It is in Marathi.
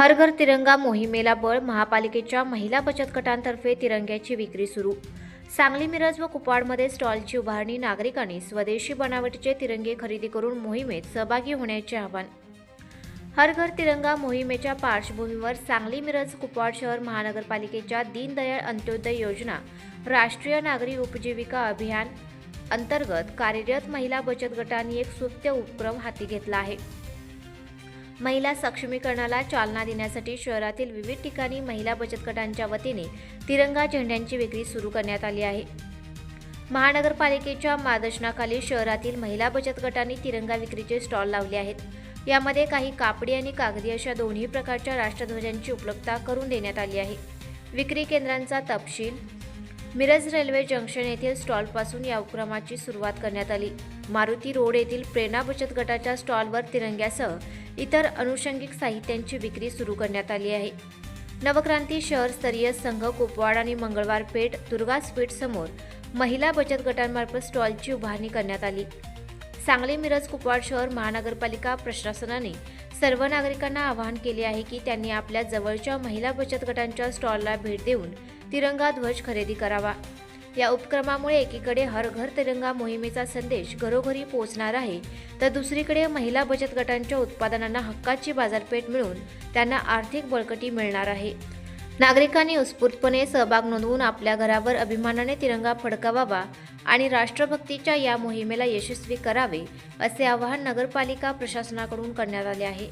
हर घर तिरंगा मोहिमेला बळ, महापालिकेच्या महिला बचत गटांतर्फे तिरंग्याची विक्री सुरू। सांगली, मिरज व कुपवाडमध्ये स्टॉलची उभारणी, नागरिकांनी स्वदेशी बनावटीचे तिरंगे खरेदी करून मोहिमेत सहभागी होण्याचे आवाहन। हर घर तिरंगा मोहिमेच्या पार्श्वभूमीवर सांगली, मिरज, कुपवाड शहर महानगरपालिकेच्या दीनदयाळ अंत्योदय योजना राष्ट्रीय नागरी उपजीविका अभियान अंतर्गत कार्यरत महिला बचत गटांनी एक स्तुत्य उपक्रम हाती घेतला आहे। महिला सक्षमीकरणाला चालना देण्यासाठी शहरातील विविध ठिकाणी महिला बचत गटांच्या वतीने तिरंगा झेंड्यांची विक्री सुरू करण्यात आली आहे। महानगरपालिकेच्या मार्गदर्शनाखाली शहरातील महिला बचत गटांनी तिरंगा विक्रीचे स्टॉल लावले आहेत। यामध्ये काही कापडी आणि कागदी अशा दोन्ही प्रकारच्या राष्ट्रध्वजांची उपलब्धता करून देण्यात आली आहे। विक्री केंद्रांचा तपशील। मिरज रेल्वे जंक्शन येथील स्टॉलपासून या उपक्रमाची सुरुवात करण्यात आली। मारुती रोड येथील प्रेरणा बचत गटाच्या स्टॉलवर तिरंग्यासह इतर अनुषंगिक साहित्यांची विक्री सुरू करण्यात आली आहे। नवक्रांती शहर स्तरीय संघ कुपवाड आणि मंगळवार पेठ दुर्गा स्वीट समोर महिला बचत गटांमार्फत स्टॉलची उभारणी करण्यात आली। सांगली, मिरज, कुपवाड शहर महानगरपालिका प्रशासनाने सर्व नागरिकांना आवाहन केले आहे की त्यांनी आपल्या जवळच्या महिला बचत गटांच्या स्टॉलला भेट देऊन तिरंगा ध्वज खरेदी करावा। या उपक्रमामुळे एकीकडे हर घर तिरंगा मोहिमेचा संदेश घरोघरी पोहोचणार आहे, तर दुसरीकडे महिला बचत गटांच्या उत्पादनांना हक्काची बाजारपेठ मिळून त्यांना आर्थिक बळकटी मिळणार आहे। नागरिकांनी उत्स्फूर्तपणे सहभाग नोंदवून आपल्या घरावर अभिमानाने तिरंगा फडकवावा आणि राष्ट्रभक्तीच्या या मोहिमेला यशस्वी करावे, असे आवाहन नगरपालिका प्रशासनाकडून करण्यात आले आहे।